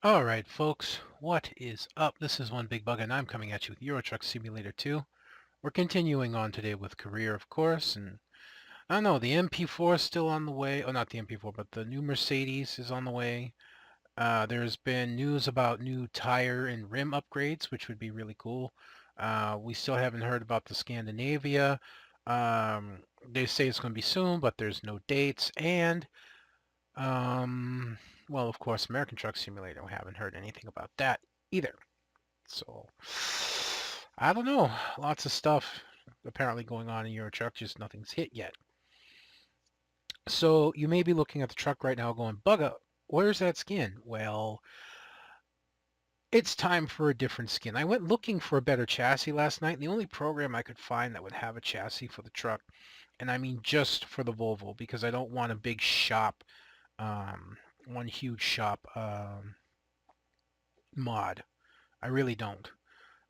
Alright folks, what is up? This is One Big Bug and I'm coming at you with Euro Truck Simulator 2. We're continuing on today with career, of course, and I don't know, the MP4 is still on the way. Oh, not the MP4, but the new Mercedes is on the way. There's been news about new tire and rim upgrades, which would be really cool. We still haven't heard about the Scandinavia. They say it's going to be soon, but there's no dates. And um, well, of course, American Truck Simulator. We haven't heard anything about that either. So, I don't know. Lots of stuff apparently going on in Euro Truck, just nothing's hit yet. So, you may be looking at the truck right now going, Bugga, where's that skin? Well, it's time for a different skin. I went looking for a better chassis last night, and the only program I could find that would have a chassis for the truck, and I mean just for the Volvo, because I don't want a big shop, um, one huge shop mod. I really don't.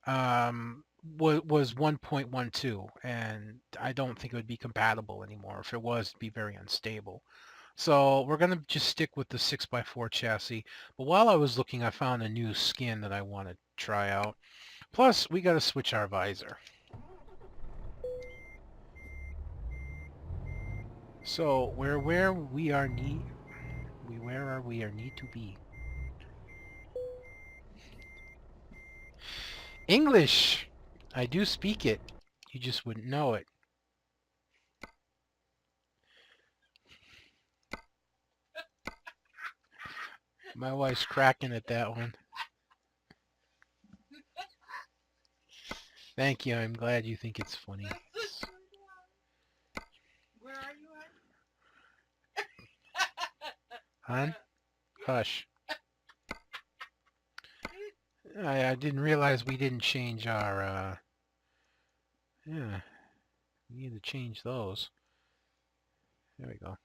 Was 1.12, and I don't think it would be compatible anymore. If it was, it'd be very unstable. So we're going to just stick with the 6x4 chassis. But while I was looking, I found a new skin that I want to try out. Plus, we got to switch our visor. So where we are where are we are need to be? English! I do speak it. You just wouldn't know it. My wife's cracking at that one. Thank you. I'm glad you think it's funny. Where are you at? Hon? Hush. I didn't realize we didn't change our, yeah, we need to change those. There we go.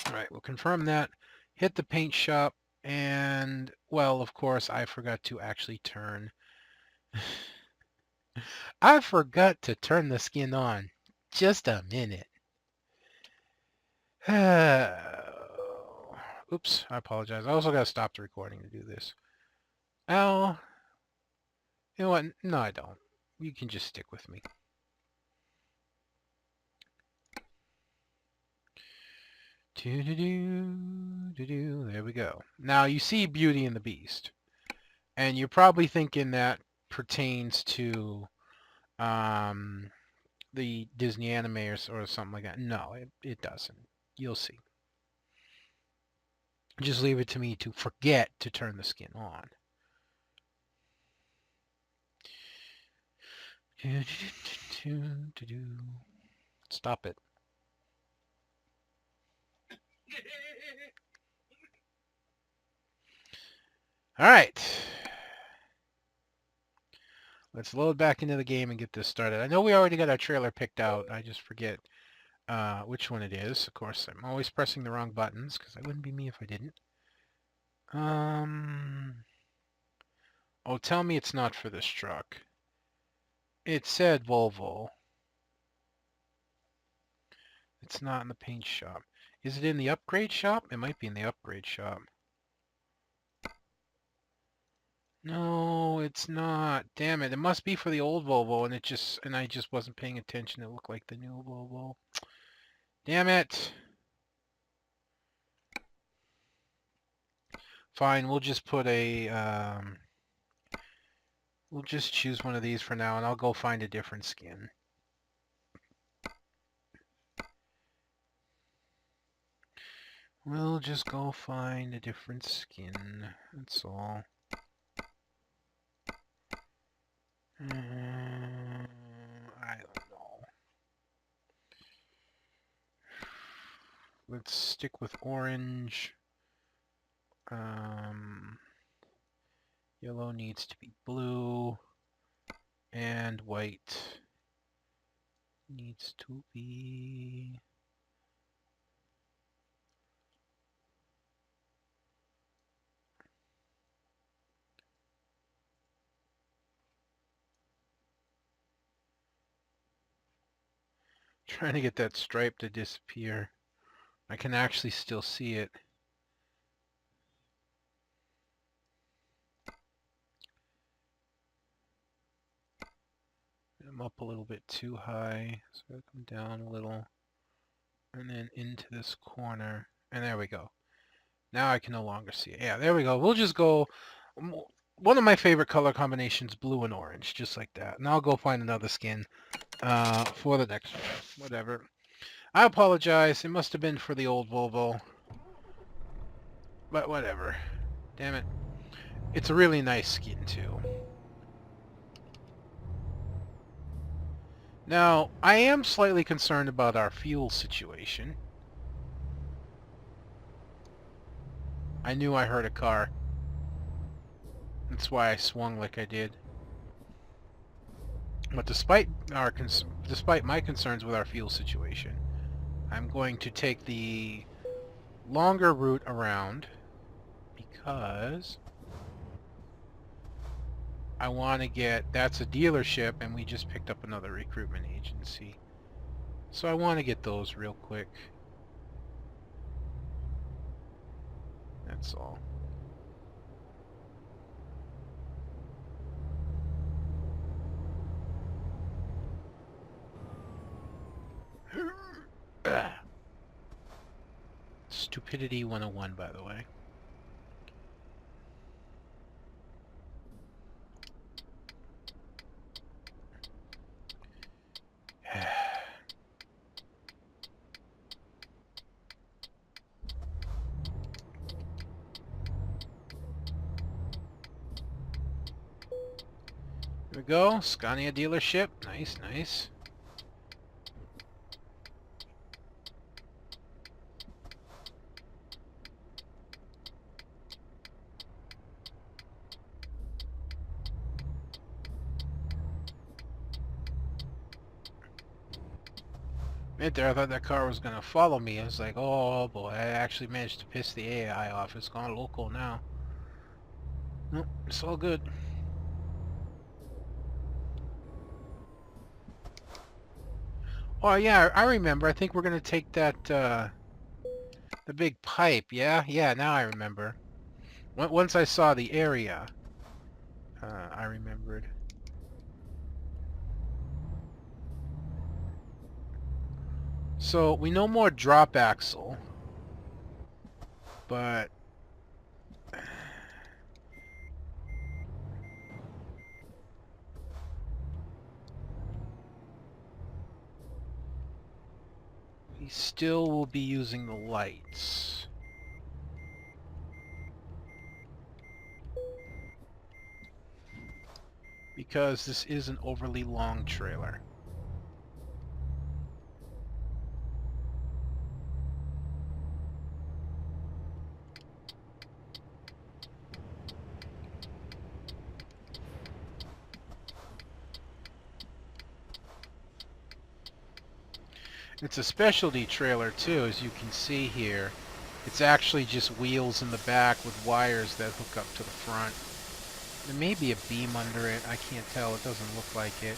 All right, we'll confirm that. Hit the paint shop, and, well, of course, I forgot to actually turn. I forgot to turn the skin on. Just a minute. Oops, I apologize. I also got to stop the recording to do this. Oh, you know what? No, I don't. You can just stick with me. There we go. Now you see Beauty and the Beast, and you're probably thinking that pertains to um, the Disney anime or something like that. No, it doesn't. You'll see. Just leave it to me to forget to turn the skin on. Stop it. All right. Let's load back into the game and get this started. I know we already got our trailer picked out. I just forget which one it is. Of course, I'm always pressing the wrong buttons because it wouldn't be me if I didn't. Oh, tell me it's not for this truck. It said Volvo. It's not in the paint shop. Is it in the upgrade shop? It might be in the upgrade shop. No, it's not. Damn it. It must be for the old Volvo and I just wasn't paying attention. It looked like the new Volvo. Damn it. Fine, we'll just put we'll just choose one of these for now and I'll go find a different skin. We'll just go find a different skin. That's all. I don't know. Let's stick with orange. Yellow needs to be blue. And white needs to be... Trying to get that stripe to disappear. I can actually still see it. I'm up a little bit too high, so I come down a little, and then into this corner, and there we go. Now I can no longer see it. Yeah, there we go. We'll just go, one of my favorite color combinations, blue and orange, just like that. And I'll go find another skin for the next one. Whatever. I apologize. It must have been for the old Volvo. But whatever. Damn it. It's a really nice skin, too. Now, I am slightly concerned about our fuel situation. I knew I heard a car. That's why I swung like I did. But despite my concerns with our fuel situation, I'm going to take the longer route around because I want to get, that's a dealership and we just picked up another recruitment agency. So I want to get those real quick. That's all. Stupidity 101, by the way. Here we go, Scania dealership. Nice, nice. Right there, I thought that car was going to follow me. I was like, oh boy, I actually managed to piss the AI off. It's gone local now. Nope, it's all good. Oh yeah, I remember. I think we're going to take that, the big pipe. Yeah, now I remember. Once I saw the area, I remembered. So, we know more drop axle, but we still will be using the lights. Because this is an overly long trailer. It's a specialty trailer too, as you can see here. It's actually just wheels in the back with wires that hook up to the front. There may be a beam under it. I can't tell. It doesn't look like it.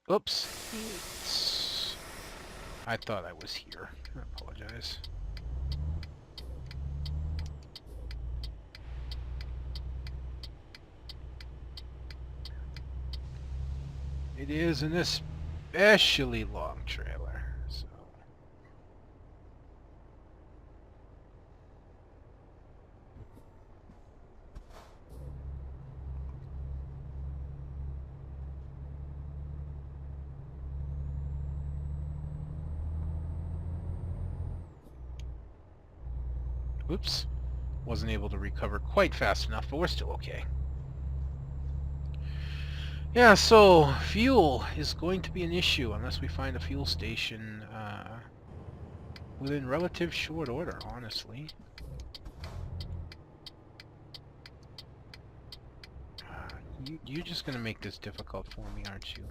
Oops. I thought I was here. I apologize. It is an especially long trailer, so. Oops. Wasn't able to recover quite fast enough, but we're still okay. Yeah, so fuel is going to be an issue unless we find a fuel station within relative short order, honestly. You're just going to make this difficult for me, aren't you?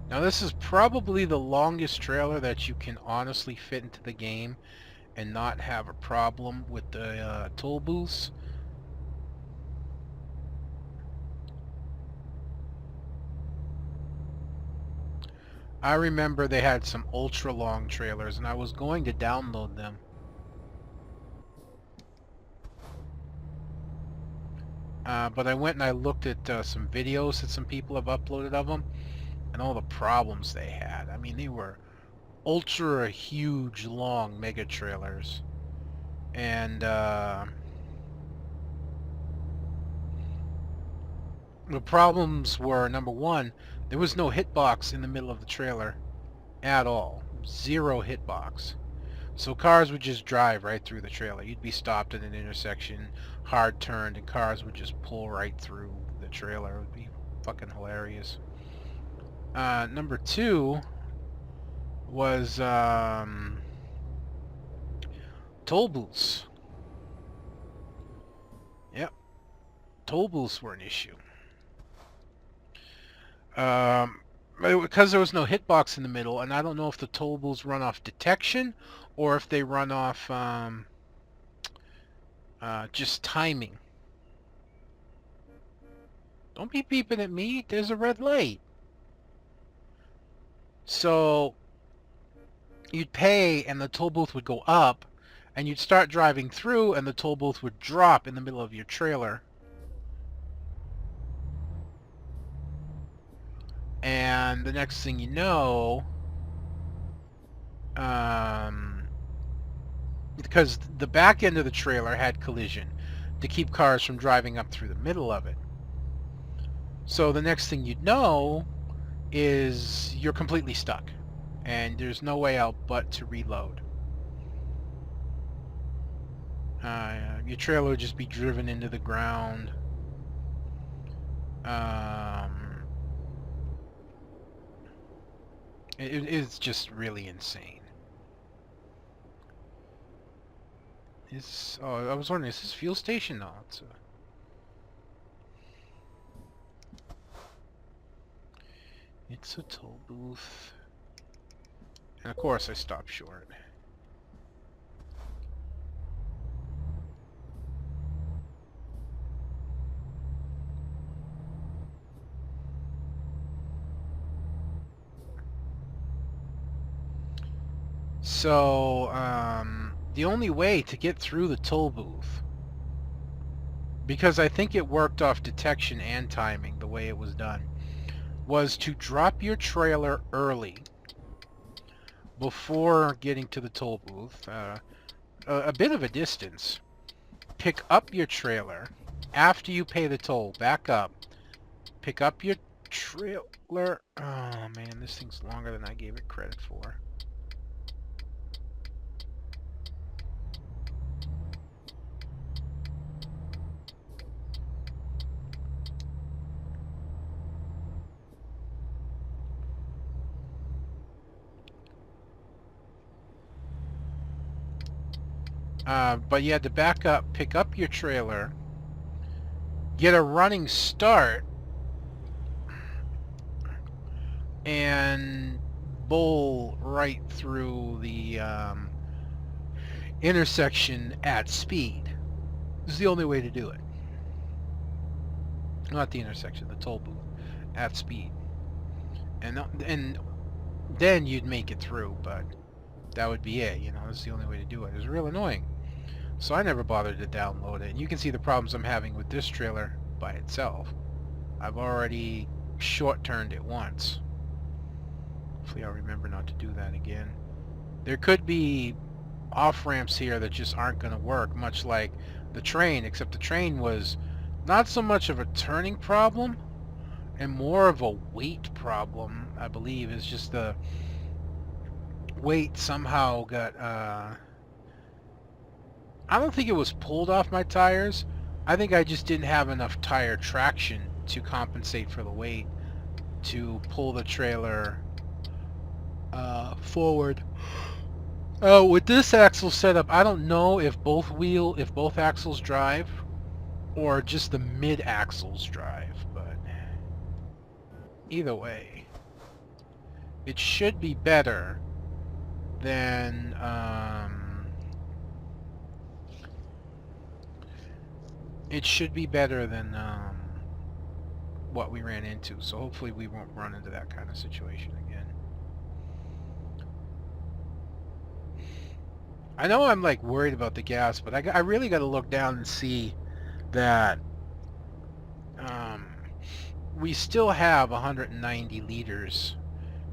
Now this is probably the longest trailer that you can honestly fit into the game and not have a problem with the toll booths. I remember they had some ultra long trailers, and I was going to download them. But I went and I looked at some videos that some people have uploaded of them, and all the problems they had. I mean, they were ultra huge, long mega trailers, and the problems were, number one, there was no hitbox in the middle of the trailer at all. Zero hitbox. So cars would just drive right through the trailer. You'd be stopped at an intersection, hard turned, and cars would just pull right through the trailer. It would be fucking hilarious. Number two was toll booths. Yep, toll booths were an issue. Because there was no hitbox in the middle, and I don't know if the toll booths run off detection or if they run off just timing. Don't be beeping at me. There's a red light. So you'd pay and the toll booth would go up, and you'd start driving through and the toll booth would drop in the middle of your trailer. And the next thing you know, because the back end of the trailer had collision to keep cars from driving up through the middle of it. So the next thing you'd know is you're completely stuck and there's no way out but to reload. Your trailer would just be driven into the ground. It's just really insane. I was wondering, is this fuel station? No, it's a toll booth. And of course I stopped short. So, the only way to get through the toll booth, because I think it worked off detection and timing the way it was done, was to drop your trailer early before getting to the toll booth, a bit of a distance, pick up your trailer after you pay the toll, back up, pick up your trailer. Oh man, this thing's longer than I gave it credit for. But you had to back up, pick up your trailer, get a running start, and bowl right through the intersection at speed. This is the only way to do it. Not the intersection, the toll booth. At speed. And then you'd make it through, but that would be it. You know, this is the only way to do it. It was real annoying. So I never bothered to download it. And you can see the problems I'm having with this trailer by itself. I've already short-turned it once. Hopefully I'll remember not to do that again. There could be off-ramps here that just aren't going to work, much like the train, except the train was not so much of a turning problem and more of a weight problem, I believe. It's just the weight somehow got I don't think it was pulled off my tires. I think I just didn't have enough tire traction to compensate for the weight to pull the trailer forward. With this axle setup, I don't know if both axles drive or just the mid axles drive, but either way, it should be better than what we ran into. So hopefully we won't run into that kind of situation again. I know I'm like worried about the gas, but I really got to look down and see that um, we still have 190 liters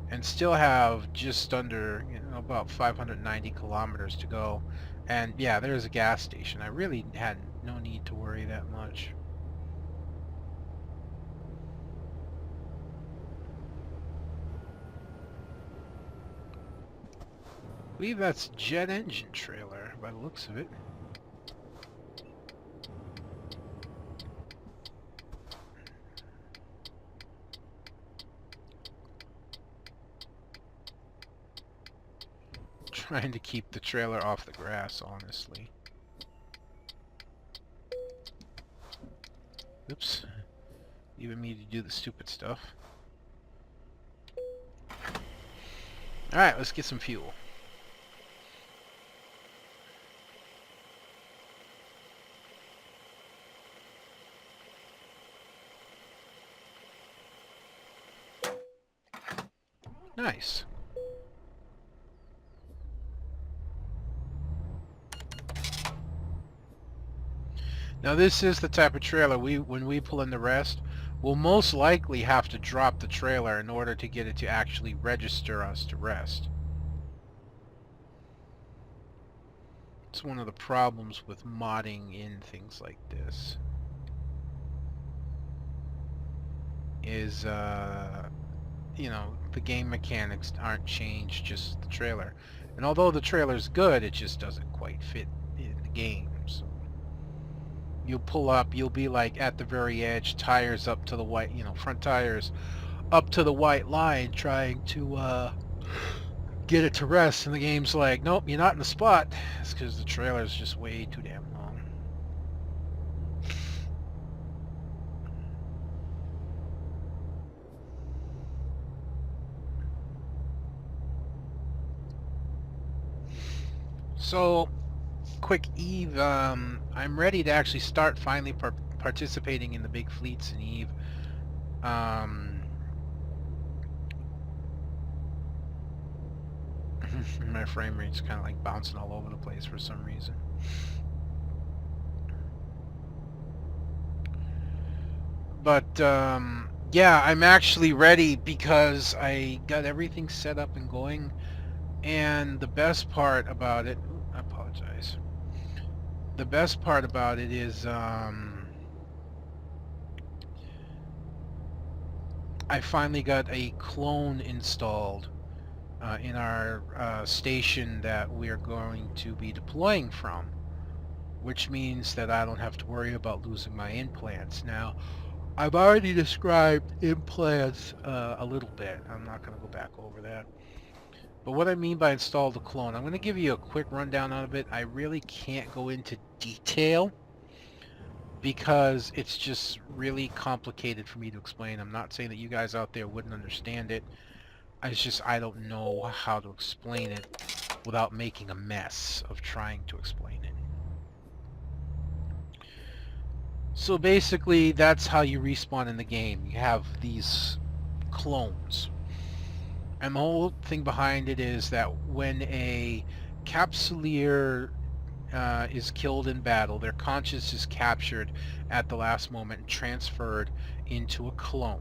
and still have just under, about 590 kilometers to go. And yeah, there's a gas station. I really had no need to worry that much. I believe that's jet engine trailer by the looks of it. Trying to keep the trailer off the grass, honestly. Oops. Leaving me to do the stupid stuff. Alright, let's get some fuel. Nice. Now this is the type of trailer when we pull in the rest, we'll most likely have to drop the trailer in order to get it to actually register us to rest. It's one of the problems with modding in things like this. Is, the game mechanics aren't changed, just the trailer. And although the trailer's good, it just doesn't quite fit in the game. So you'll pull up, you'll be like at the very edge, tires up to the white, front tires up to the white line, trying to get it to rest, and the game's like, nope, you're not in the spot. It's because the trailer's just way too damn long. So, quick Eve, I'm ready to actually start finally participating in the big fleets in Eve. My frame rate's kind of like bouncing all over the place for some reason. But, yeah, I'm actually ready because I got everything set up and going. And the best part about it, I apologize. The best part about it is, I finally got a clone installed in our station that we're going to be deploying from, which means that I don't have to worry about losing my implants. Now, I've already described implants a little bit. I'm not going to go back over that. But what I mean by install the clone, I'm going to give you a quick rundown of it. I really can't go into detail because it's just really complicated for me to explain. I'm not saying that you guys out there wouldn't understand it. I don't know how to explain it without making a mess of trying to explain it. So basically, that's how you respawn in the game. You have these clones. And the whole thing behind it is that when a capsuleer is killed in battle, their conscience is captured at the last moment and transferred into a clone.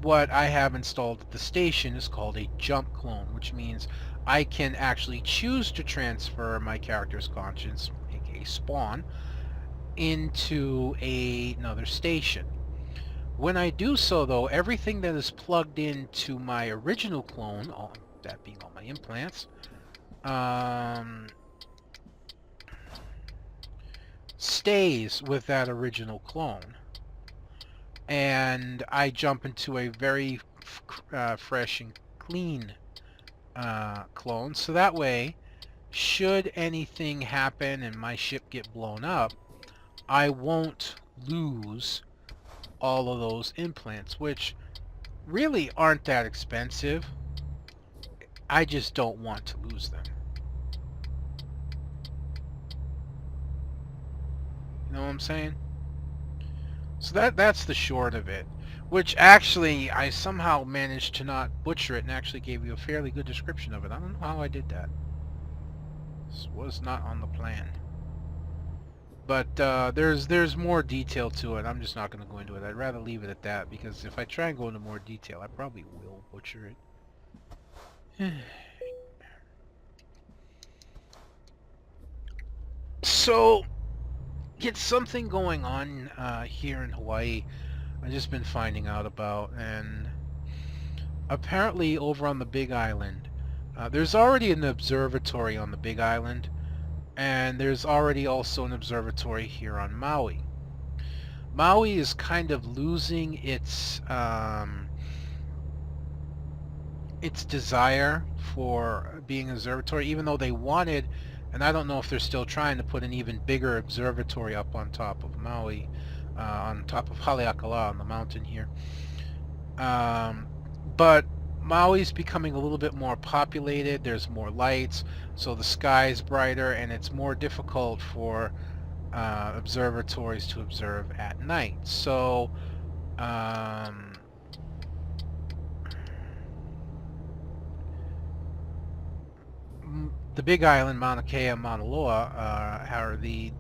What I have installed at the station is called a jump clone, which means I can actually choose to transfer my character's conscience, aka spawn, into another station. When I do so, though, everything that is plugged into my original clone, that being all my implants, stays with that original clone. And I jump into a very fresh and clean clone. So that way, should anything happen and my ship get blown up, I won't lose all of those implants, which really aren't that expensive. I just don't want to lose them. You know what I'm saying? So that's the short of it. Which actually, I somehow managed to not butcher it and actually gave you a fairly good description of it. I don't know how I did that. This was not on the plan. But there's more detail to it. I'm just not going to go into it. I'd rather leave it at that, because if I try and go into more detail, I probably will butcher it. So, it's something going on here in Hawaii I've just been finding out about, and apparently over on the Big Island, there's already an observatory on the Big Island, and there's already also an observatory here on Maui. Maui is kind of losing its desire for being an observatory, even though they wanted, and I don't know if they're still trying to put an even bigger observatory up on top of Maui, on top of Haleakala on the mountain here. But Maui's becoming a little bit more populated. There's more lights, so the sky's brighter, and it's more difficult for observatories to observe at night. So the Big Island, Mauna Kea, and Mauna Loa are the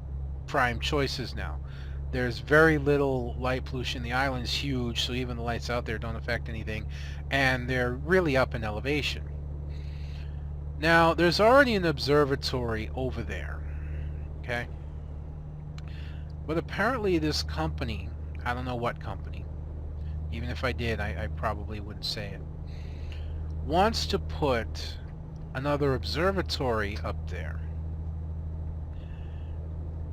prime choices now. There's very little light pollution. The island's huge, so even the lights out there don't affect anything, and they're really up in elevation. Now, there's already an observatory over there, okay? But apparently this company, I don't know what company, even if I did, I probably wouldn't say it, wants to put another observatory up there.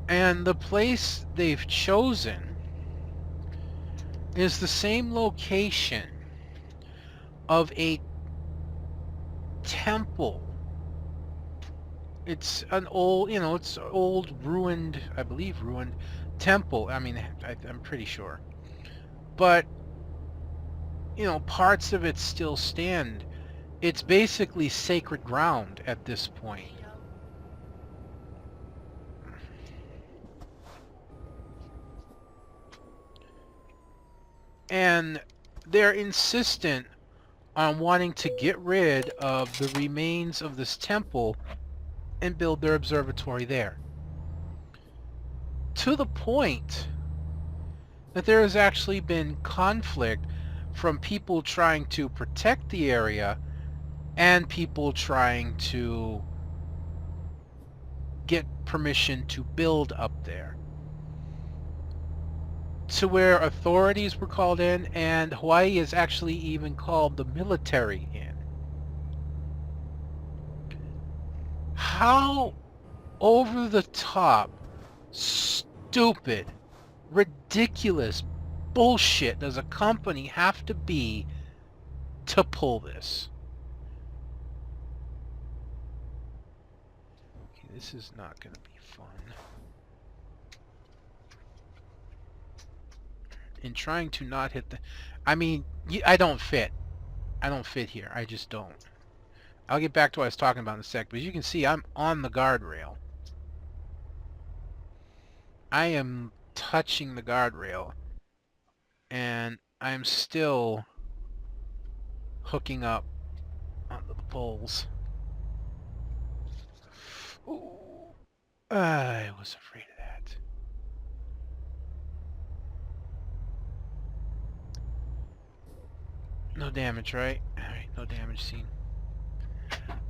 And the place they've chosen is the same location of a temple. It's an old, it's old ruined, I believe ruined temple. I mean, I'm pretty sure. But, parts of it still stand. It's basically sacred ground at this point. And they're insistent on wanting to get rid of the remains of this temple and build their observatory there. To the point that there has actually been conflict from people trying to protect the area and people trying to get permission to build up there, to where authorities were called in, and Hawaii has actually even called the military in. How over the top, stupid, ridiculous bullshit does a company have to be to pull this? Okay, this is not going to be fun. In trying to not hit the... I mean, I don't fit. I don't fit here. I just don't. I'll get back to what I was talking about in a sec, but as you can see, I'm on the guardrail. I am touching the guardrail, and I'm still hooking up onto the poles. Ooh, I was afraid of that. No damage, right? Alright, no damage seen.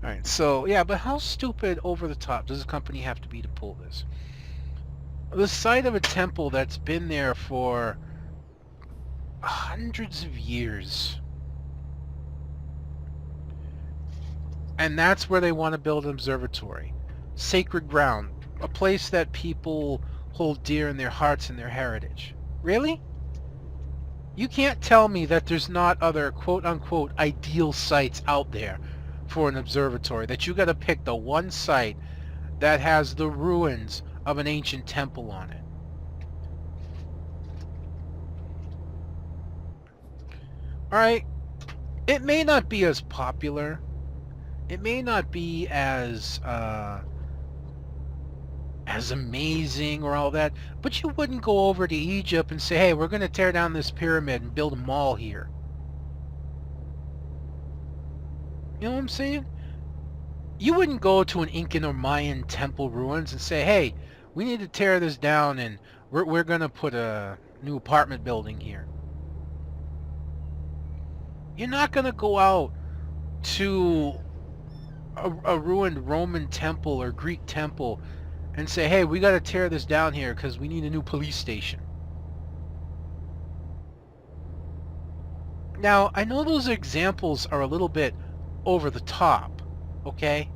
Alright, so, yeah, but how stupid over the top does a company have to be to pull this? The site of a temple that's been there for hundreds of years. And that's where they want to build an observatory. Sacred ground. A place that people hold dear in their hearts and their heritage. Really? You can't tell me that there's not other quote-unquote ideal sites out there for an observatory, that you got to pick the one site that has the ruins of an ancient temple on it. Alright, it may not be as popular. It may not be as as amazing or all that, but you wouldn't go over to Egypt and say, hey, we're going to tear down this pyramid and build a mall here. You know what I'm saying? You wouldn't go to an Incan or Mayan temple ruins and say, hey, we need to tear this down and we're going to put a new apartment building here. You're not going to go out to a ruined Roman temple or Greek temple and say, hey, we got to tear this down here because we need a new police station. Now, I know those examples are a little bit over the top, okay?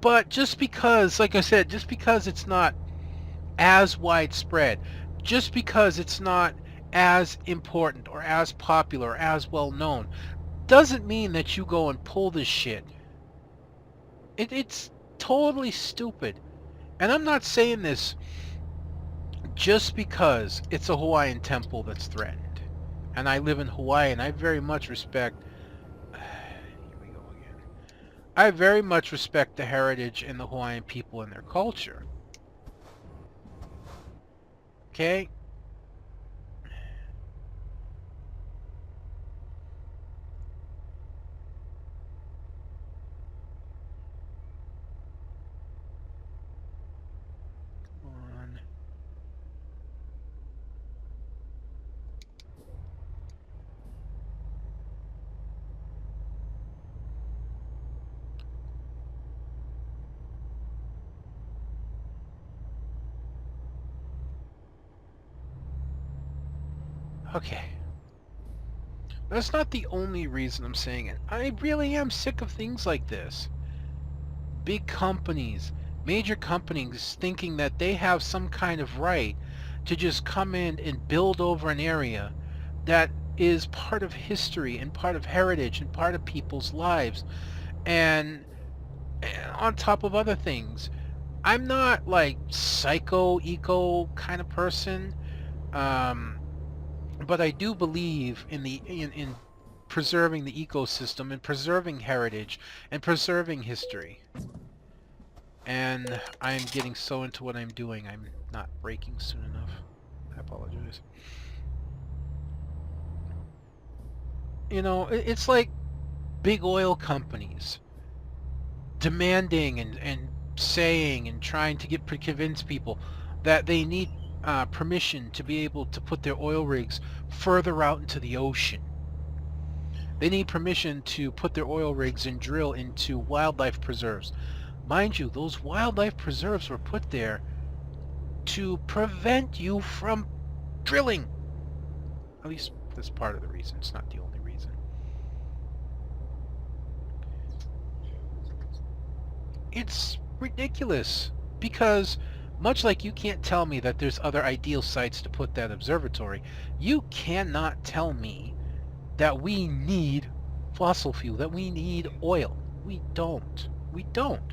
But just because, like I said, just because it's not as widespread, just because it's not as important or as popular or as well known, doesn't mean that you go and pull this shit. It's totally stupid. And I'm not saying this just because it's a Hawaiian temple that's threatened. And I live in Hawaii, and I very much respect... Here we go again. I very much respect the heritage and the Hawaiian people and their culture. Okay? Okay. That's not the only reason I'm saying it. I really am sick of things like this. Big companies, major companies thinking that they have some kind of right to just come in and build over an area that is part of history and part of heritage and part of people's lives. And on top of other things, I'm not like psycho-eco kind of person. But I do believe in preserving the ecosystem and preserving heritage and preserving history. And I'm getting so into what I'm doing, I'm not braking soon enough. I apologize. You know, it's like big oil companies demanding and saying and trying to convince people that they need permission to be able to put their oil rigs further out into the ocean. They need permission to put their oil rigs and drill into wildlife preserves. Mind you, those wildlife preserves were put there to prevent you from drilling. At least that's part of the reason. It's not the only reason. It's ridiculous because much like you can't tell me that there's other ideal sites to put that observatory, you cannot tell me that we need fossil fuel, that we need oil. We don't. We don't.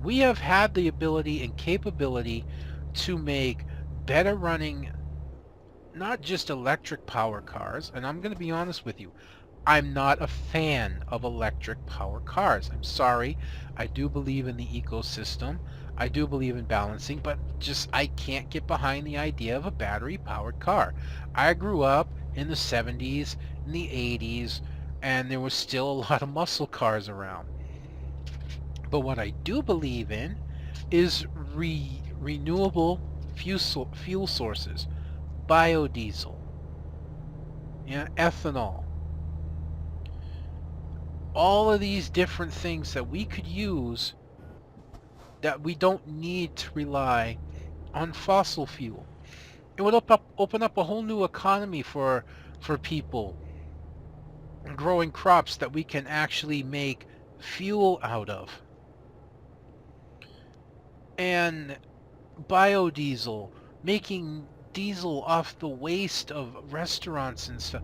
We have had the ability and capability to make better running, not just electric power cars, and I'm going to be honest with you, I'm not a fan of electric power cars. I'm sorry. I do believe in the ecosystem. I do believe in balancing, but just I can't get behind the idea of a battery-powered car. I grew up in the 70s, in the 80s, and there was still a lot of muscle cars around. But what I do believe in is renewable fuel sources, biodiesel, yeah, ethanol. All of these different things that we could use that we don't need to rely on fossil fuel. It would open up a whole new economy for people growing crops that we can actually make fuel out of. And biodiesel, making diesel off the waste of restaurants and stuff.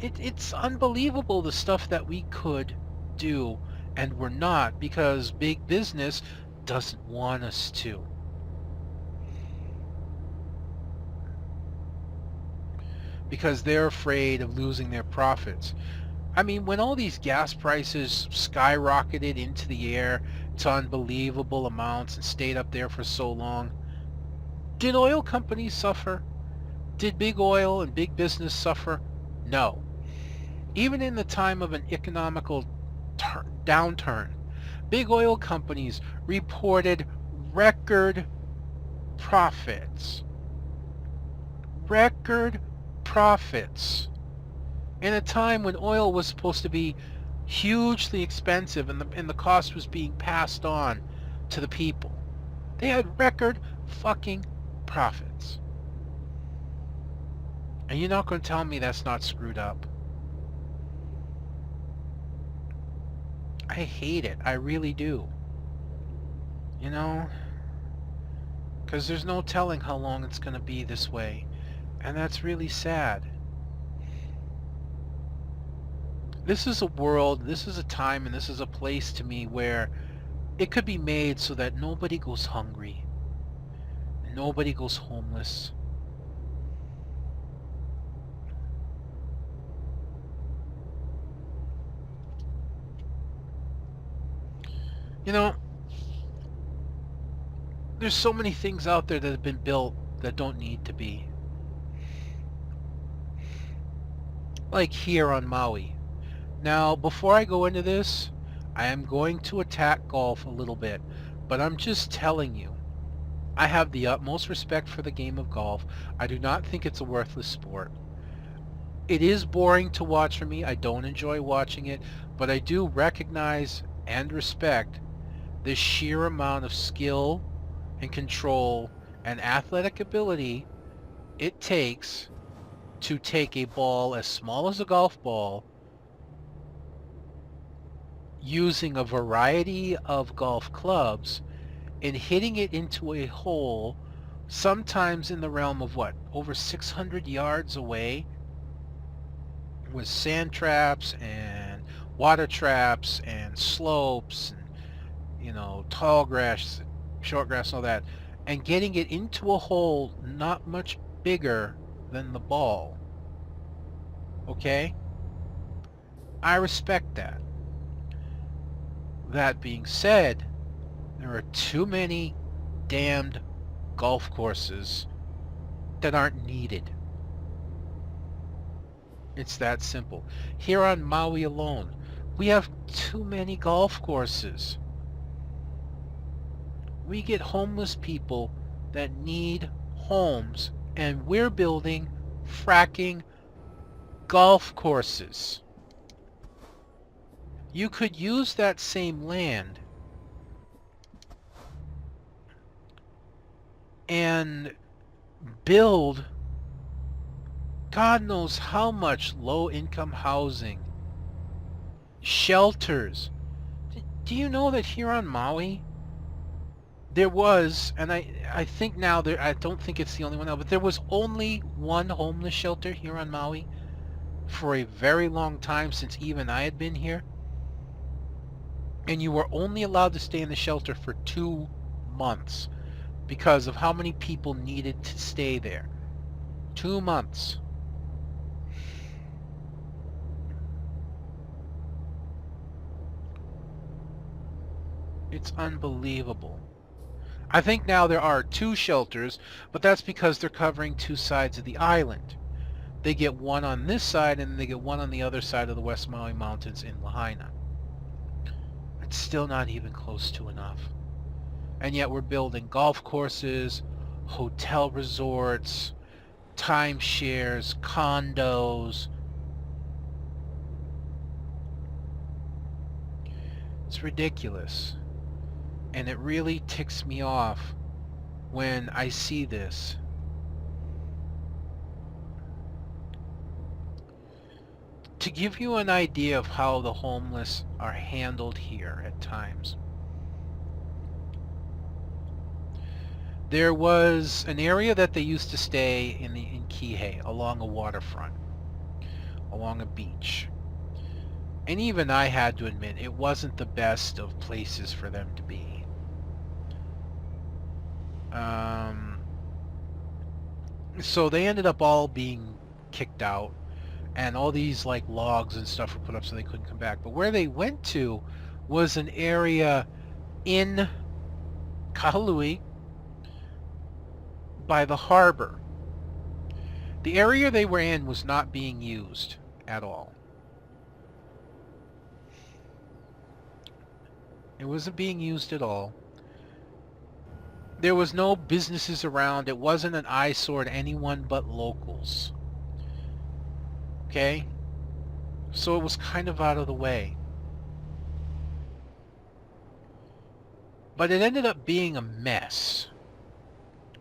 It's unbelievable the stuff that we could do and we're not because big business doesn't want us to. Because they're afraid of losing their profits. I mean, when all these gas prices skyrocketed into the air, to unbelievable amounts and stayed up there for so long. Did oil companies suffer? Did big oil and big business suffer? No. Even in the time of an economical downturn, big oil companies reported record profits. Record profits. In a time when oil was supposed to be hugely expensive and the cost was being passed on to the people. They had record fucking profits. And you're not going to tell me that's not screwed up. I hate it. I really do. You know? Because there's no telling how long it's going to be this way. And that's really sad. This is a world, this is a time, and this is a place to me where it could be made so that nobody goes hungry. Nobody goes homeless. You know, there's so many things out there that have been built that don't need to be. Like here on Maui. Now, before I go into this, I am going to attack golf a little bit, but I'm just telling you, I have the utmost respect for the game of golf. I do not think it's a worthless sport. It is boring to watch for me. I don't enjoy watching it, but I do recognize and respect the sheer amount of skill and control and athletic ability it takes to take a ball as small as a golf ball using a variety of golf clubs and hitting it into a hole, sometimes in the realm of what, over 600 yards away, with sand traps and water traps and slopes and, you know, tall grass, short grass, and all that, and getting it into a hole not much bigger than the ball. Okay? I respect that. That being said, there are too many damned golf courses that aren't needed. It's that simple. Here on Maui alone, we have too many golf courses. We get homeless people that need homes, and we're building fracking golf courses. You could use that same land and build God knows how much low-income housing, shelters. Do you know that here on Maui, there was, and I think now, I don't think it's the only one now, but there was only one homeless shelter here on Maui for a very long time, since even I had been here. And you were only allowed to stay in the shelter for 2 months because of how many people needed to stay there. 2 months. It's unbelievable. I think now there are 2 shelters, but that's because they're covering 2 sides of the island. They get one on this side, and they get one on the other side of the West Maui Mountains in Lahaina. It's still not even close to enough. And yet we're building golf courses, hotel resorts, timeshares, condos. It's ridiculous. And it really ticks me off when I see this. To give you an idea of how the homeless are handled here at times, there was an area that they used to stay in Kihei, along a waterfront, along a beach. And even I had to admit, it wasn't the best of places for them to be. So they ended up all being kicked out, and all these like logs and stuff were put up so they couldn't come back. But where they went to was an area in Kahului by the harbor. The area they were in was not being used at all. It wasn't being used at all. There was no businesses around. It wasn't an eyesore to anyone but locals. Okay? So it was kind of out of the way. But it ended up being a mess,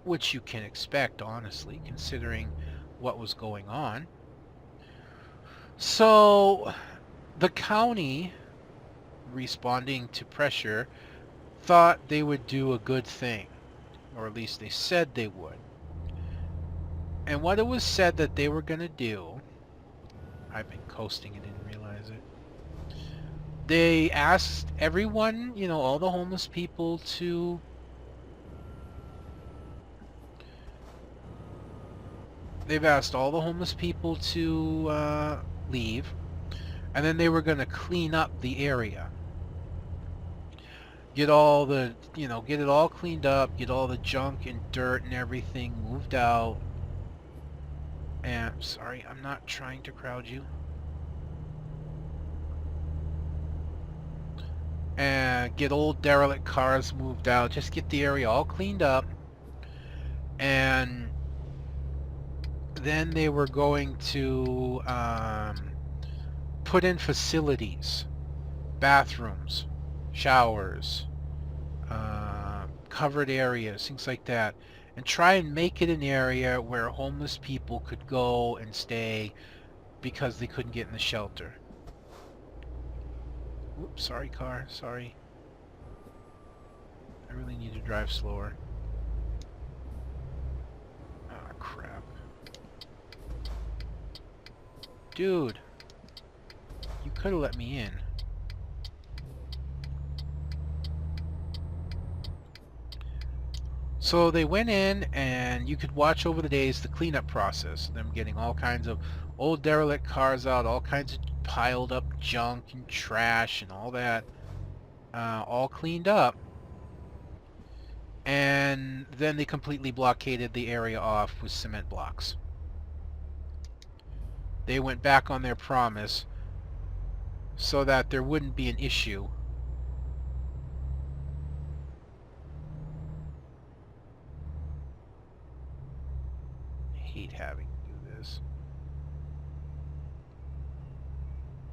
which you can expect, honestly, considering what was going on. So the county, responding to pressure, thought they would do a good thing, or at least they said they would. And what it was said that they were going to do, I've been coasting and didn't realize it. They asked everyone, all the homeless people to they've asked all the homeless people to leave, and then they were going to clean up the area. Get all the, get it all cleaned up, get all the junk and dirt and everything moved out. And, sorry, I'm not trying to crowd you. And get old derelict cars moved out. Just get the area all cleaned up. And then they were going to put in facilities, bathrooms, showers, covered areas, things like that, and try and make it an area where homeless people could go and stay because they couldn't get in the shelter. Oops, sorry car, sorry. I really need to drive slower. Ah, crap. Dude, you could have let me in. So they went in, and you could watch over the days the cleanup process. Them getting all kinds of old derelict cars out, all kinds of piled up junk and trash and all that, all cleaned up. And then they completely blockaded the area off with cement blocks. They went back on their promise so that there wouldn't be an issue. I hate having to do this.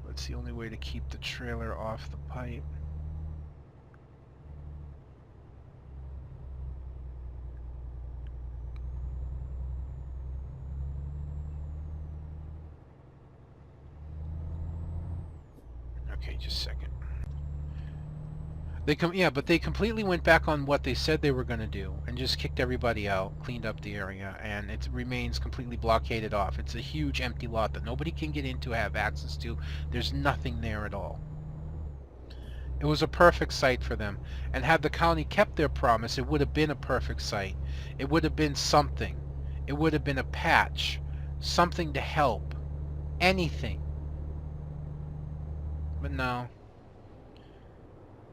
But it's the only way to keep the trailer off the pipe. Okay, just a second. But they completely went back on what they said they were going to do and just kicked everybody out, cleaned up the area, and it remains completely blockaded off. It's a huge empty lot that nobody can get into, have access to. There's nothing there at all. It was a perfect site for them, and had the county kept their promise, it would have been a perfect site. It would have been something. It would have been a patch, something to help, anything. But no.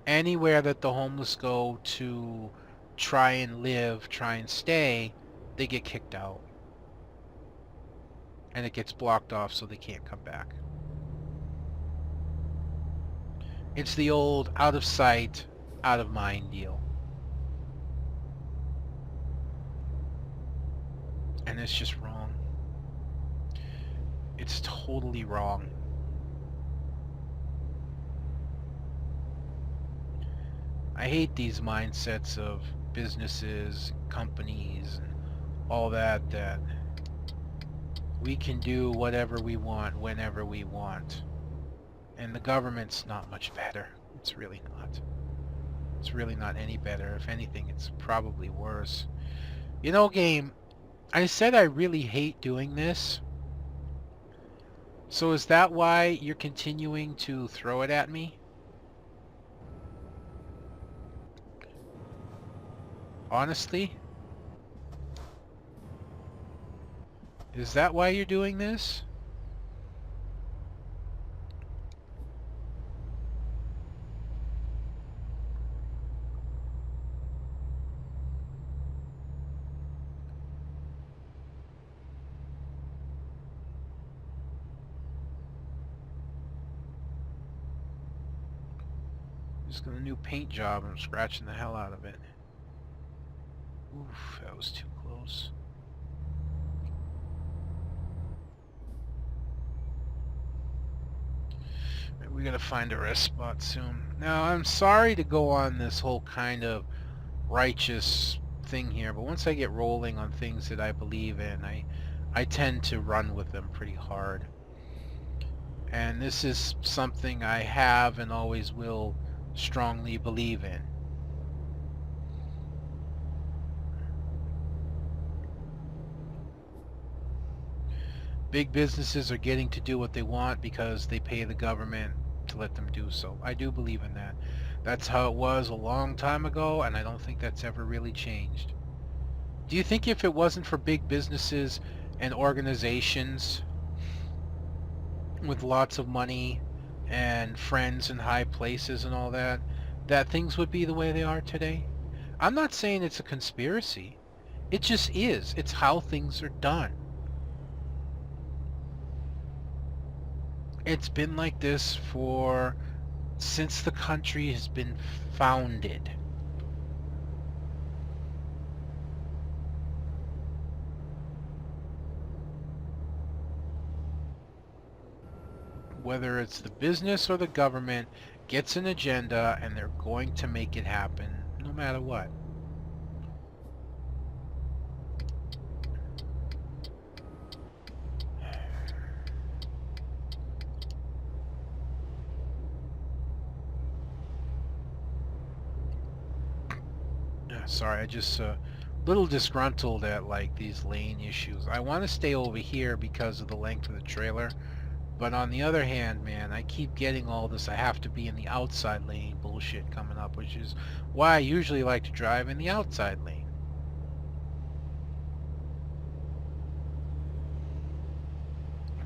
Anywhere that the homeless go to try and live, try and stay, they get kicked out. And it gets blocked off so they can't come back. It's the old out of sight, out of mind deal. And it's just wrong. It's totally wrong. I hate these mindsets of businesses, companies, and all that we can do whatever we want, whenever we want. And the government's not much better. It's really not. It's really not any better. If anything, it's probably worse. Game, I said I really hate doing this. So is that why you're continuing to throw it at me? Honestly? Is that why you're doing this? Just got a new paint job and I'm scratching the hell out of it. Oof, that was too close. We gotta find a rest spot soon. Now, I'm sorry to go on this whole kind of righteous thing here, but once I get rolling on things that I believe in, I tend to run with them pretty hard. And this is something I have and always will strongly believe in. Big businesses are getting to do what they want because they pay the government to let them do so. I do believe in that. That's how it was a long time ago, and I don't think that's ever really changed. Do you think if it wasn't for big businesses and organizations with lots of money and friends in high places and all that, that things would be the way they are today? I'm not saying it's a conspiracy. It just is. It's how things are done. It's been like this for since the country has been founded. Whether it's the business or the government gets an agenda and they're going to make it happen no matter what. Sorry, I just little disgruntled at like these lane issues. I want to stay over here because of the length of the trailer, but on the other hand, man, I keep getting all this I have to be in the outside lane bullshit coming up, which is why I usually like to drive in the outside lane.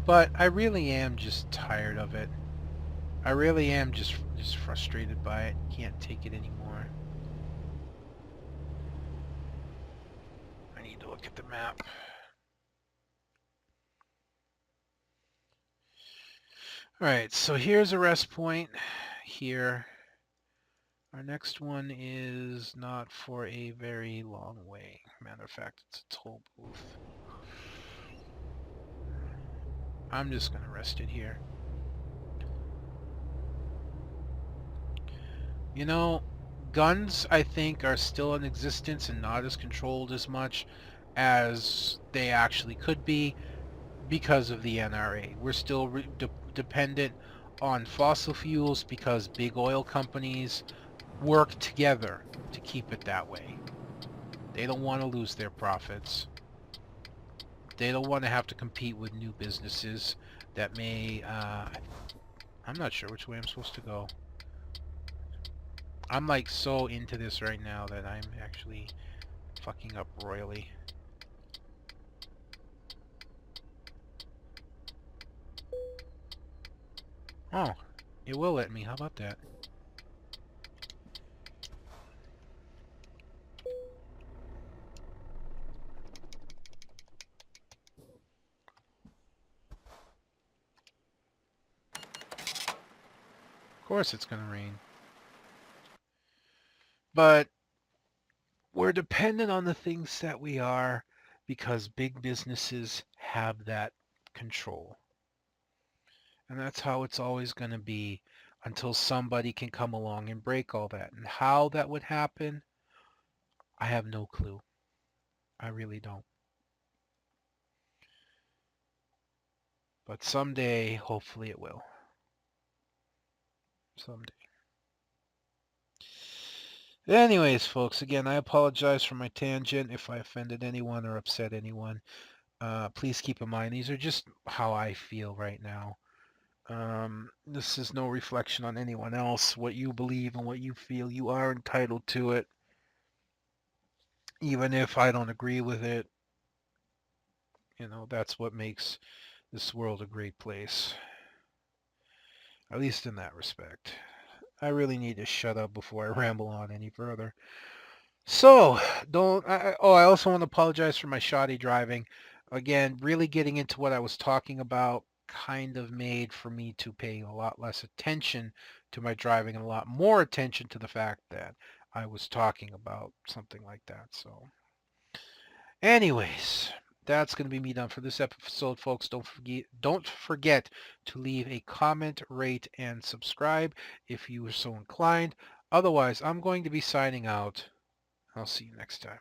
But I really am just tired of it. I really am just frustrated by it. Can't take it anymore. I need to look at the map. Alright, so here's a rest point here. Our next one is not for a very long way. Matter of fact, it's a toll booth. I'm just going to rest it here. You know, guns, I think, are still in existence and not as controlled as much as they actually could be because of the NRA. We're still dependent on fossil fuels because big oil companies work together to keep it that way. They don't want to lose their profits. They don't want to have to compete with new businesses that may... I'm not sure which way I'm supposed to go. I'm like so into this right now that I'm actually fucking up royally. Oh, it will let me. How about that? Of course it's gonna rain. But we're dependent on the things that we are because big businesses have that control. And that's how it's always going to be until somebody can come along and break all that. And how that would happen, I have no clue. I really don't. But someday, hopefully it will. Someday. Anyways, folks, again, I apologize for my tangent if I offended anyone or upset anyone. Please keep in mind, these are just how I feel right now. This is no reflection on anyone else. What you believe and what you feel, you are entitled to it. Even if I don't agree with it, you know, that's what makes this world a great place. At least in that respect. I really need to shut up before I ramble on any further. So, I also want to apologize for my shoddy driving. Again, really getting into what I was talking about kind of made for me to pay a lot less attention to my driving and a lot more attention to the fact that I was talking about something like that. So anyways, that's going to be me done for this episode, folks. Don't forget to leave a comment, rate, and subscribe if you are so inclined. Otherwise, I'm going to be signing out. I'll see you next time.